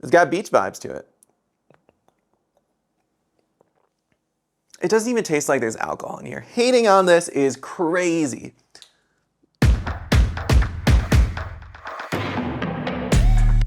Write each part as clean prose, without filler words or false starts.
It's got beach vibes to it. It doesn't even taste like there's alcohol in here. Hating on this is crazy.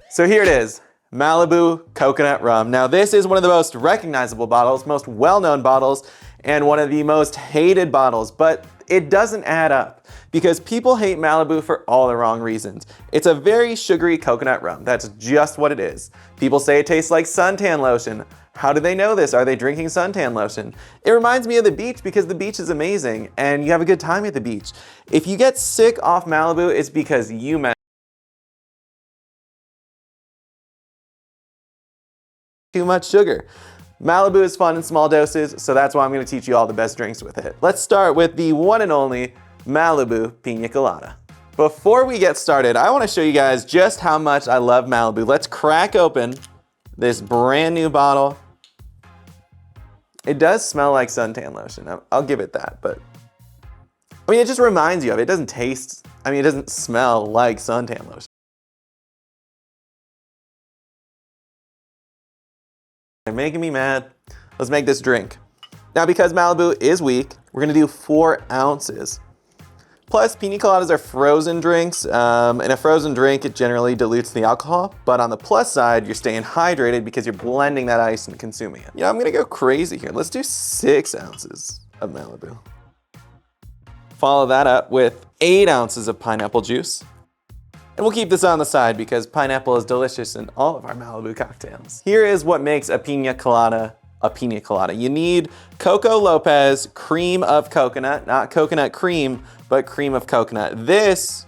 So here it is, Malibu Coconut Rum. Now this is one of the most recognizable bottles, most well-known bottles, and one of the most hated bottles, but it doesn't add up because people hate Malibu for all the wrong reasons. It's a very sugary coconut rum. That's just what it is. People say it tastes like suntan lotion. How do they know this? Are they drinking suntan lotion? It reminds me of the beach because the beach is amazing and you have a good time at the beach. If you get sick off Malibu, it's because you messed too much sugar. Malibu is fun in small doses, so that's why I'm going to teach you all the best drinks with it. Let's start with the one and only Malibu Pina Colada. Before we get started, I want to show you guys just how much I love Malibu. Let's crack open this brand new bottle. It does smell like suntan lotion. I'll give it that, but I mean, it just reminds you of it. It doesn't taste, I mean, it doesn't smell like suntan lotion. They're making me mad. Let's make this drink. Now, because Malibu is weak, we're gonna do 4 ounces. Plus, pina coladas are frozen drinks. In a frozen drink, it generally dilutes the alcohol, but on the plus side, you're staying hydrated because you're blending that ice and consuming it. Yeah, I'm gonna go crazy here. Let's do 6 ounces of Malibu. Follow that up with 8 ounces of pineapple juice. And we'll keep this on the side because pineapple is delicious in all of our Malibu cocktails. Here is what makes a pina colada a pina colada. You need Coco Lopez cream of coconut, not coconut cream, but cream of coconut. This,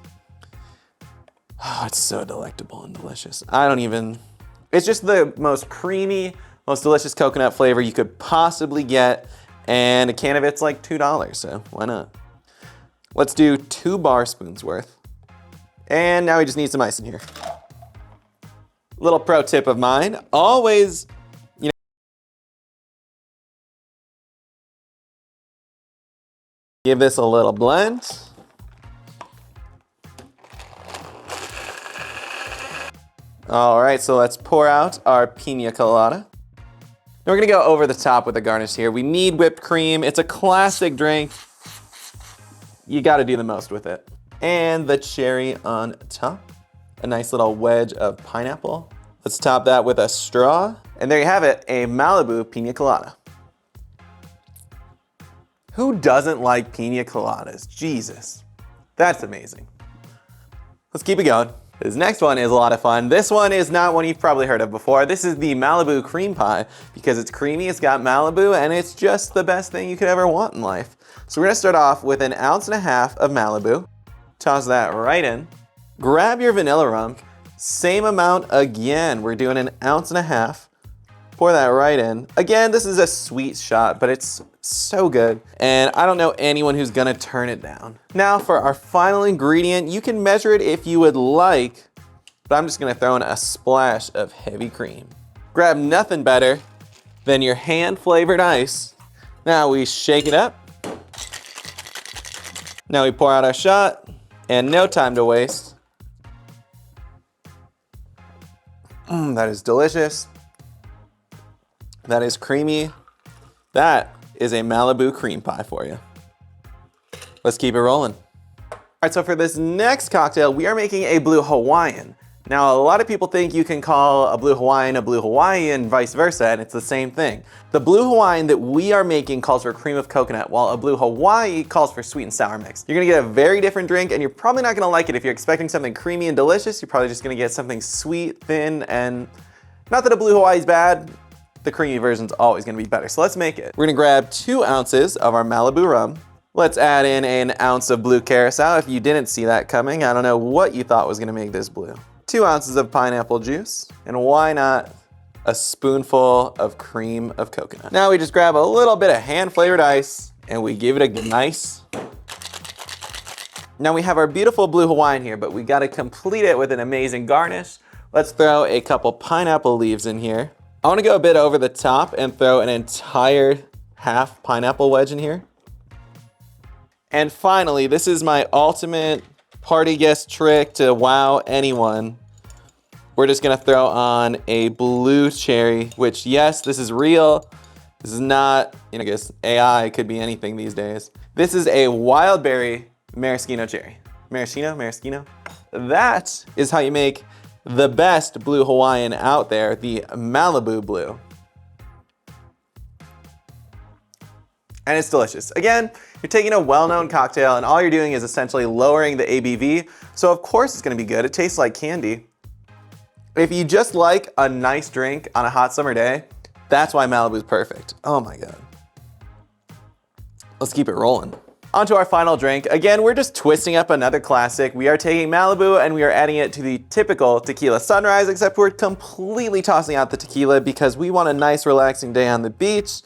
oh, it's so delectable and delicious. It's just the most creamy, most delicious coconut flavor you could possibly get. And a can of it's like $2, so why not? Let's do 2 bar spoons worth. And now we just need some ice in here. Little pro tip of mine, always, give this a little blend. All right, so let's pour out our pina colada. Now we're gonna go over the top with the garnish here. We need whipped cream. It's a classic drink. You gotta do the most with it. And the cherry on top. A nice little wedge of pineapple. Let's top that with a straw. And there you have it, a Malibu Pina Colada. Who doesn't like pina coladas? Jesus, that's amazing. Let's keep it going. This next one is a lot of fun. This one is not one you've probably heard of before. This is the Malibu Cream Pie because it's creamy, it's got Malibu, and it's just the best thing you could ever want in life. So we're gonna start off with 1.5 ounces of Malibu. Toss that right in. Grab your vanilla rum. Same amount again. We're doing 1.5 ounces. Pour that right in. Again, this is a sweet shot, but it's so good. And I don't know anyone who's gonna turn it down. Now for our final ingredient, you can measure it if you would like, but I'm just gonna throw in a splash of heavy cream. Grab nothing better than your hand-flavored ice. Now we shake it up. Now we pour out our shot. And no time to waste. That is delicious. That is creamy. That is a Malibu cream pie for you. Let's keep it rolling. All right, so for this next cocktail, we are making a Blue Hawaiian. Now, a lot of people think you can call a Blue Hawaiian a Blue Hawaiian, vice versa, and it's the same thing. The Blue Hawaiian that we are making calls for cream of coconut, while a Blue Hawaii calls for sweet and sour mix. You're gonna get a very different drink, and you're probably not gonna like it. If you're expecting something creamy and delicious, you're probably just gonna get something sweet, thin, and not that a Blue Hawaii is bad, the creamy version's always gonna be better. So let's make it. We're gonna grab 2 ounces of our Malibu rum. Let's add in 1 ounce of blue curacao. If you didn't see that coming, I don't know what you thought was gonna make this blue. 2 ounces of pineapple juice, and why not a spoonful of cream of coconut. Now we just grab a little bit of hand-flavored ice, and we give it a nice. Now we have our beautiful Blue Hawaiian here, but we gotta complete it with an amazing garnish. Let's throw a couple pineapple leaves in here. I wanna go a bit over the top and throw an entire half pineapple wedge in here. And finally, this is my ultimate party guest trick to wow anyone. we're just gonna throw on a blue cherry, which yes, this is real. This is not, I guess AI, could be anything these days. This is a wild berry maraschino cherry. Maraschino? That is how you make the best blue Hawaiian out there, the Malibu Blue. And it's delicious. Again, you're taking a well-known cocktail and all you're doing is essentially lowering the ABV. So of course it's gonna be good. It tastes like candy. If you just like a nice drink on a hot summer day, that's why Malibu's perfect. Oh my God. Let's keep it rolling. On to our final drink. Again, we're just twisting up another classic. We are taking Malibu and we are adding it to the typical tequila sunrise, except we're completely tossing out the tequila because we want a nice relaxing day on the beach.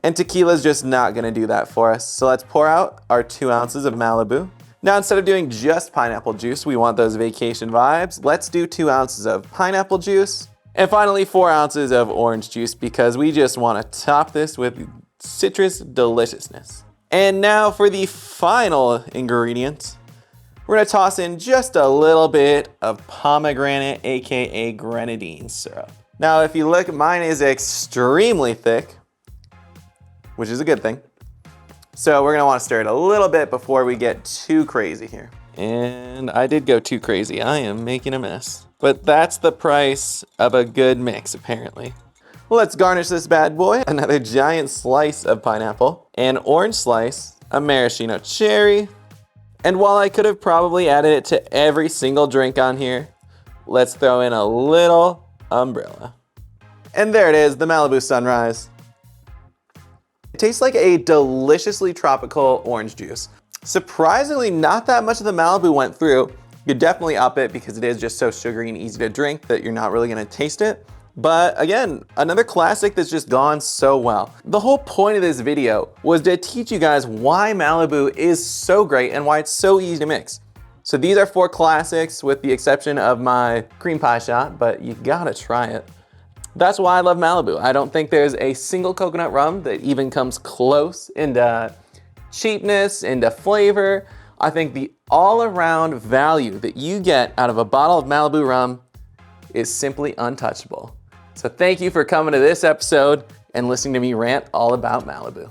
And tequila's just not gonna do that for us. So let's pour out our 2 ounces of Malibu. Now, instead of doing just pineapple juice, we want those vacation vibes. Let's do 2 ounces of pineapple juice. And finally, 4 ounces of orange juice because we just wanna top this with citrus deliciousness. And now for the final ingredient, we're gonna toss in just a little bit of pomegranate, AKA grenadine syrup. Now, if you look, mine is extremely thick, which is a good thing. So we're gonna wanna stir it a little bit before we get too crazy here. And I did go too crazy. I am making a mess. But that's the price of a good mix, apparently. Let's garnish this bad boy. Another giant slice of pineapple, an orange slice, a maraschino cherry. And while I could have probably added it to every single drink on here, let's throw in a little umbrella. And there it is, the Malibu Sunrise. It tastes like a deliciously tropical orange juice. Surprisingly, not that much of the Malibu went through. You could definitely up it because it is just so sugary and easy to drink that you're not really gonna taste it. But again, another classic that's just gone so well. The whole point of this video was to teach you guys why Malibu is so great and why it's so easy to mix. So these are 4 classics with the exception of my cream pie shot, but you gotta try it. That's why I love Malibu. I don't think there's a single coconut rum that even comes close into cheapness, into flavor. I think the all-around value that you get out of a bottle of Malibu rum is simply untouchable. So thank you for coming to this episode and listening to me rant all about Malibu.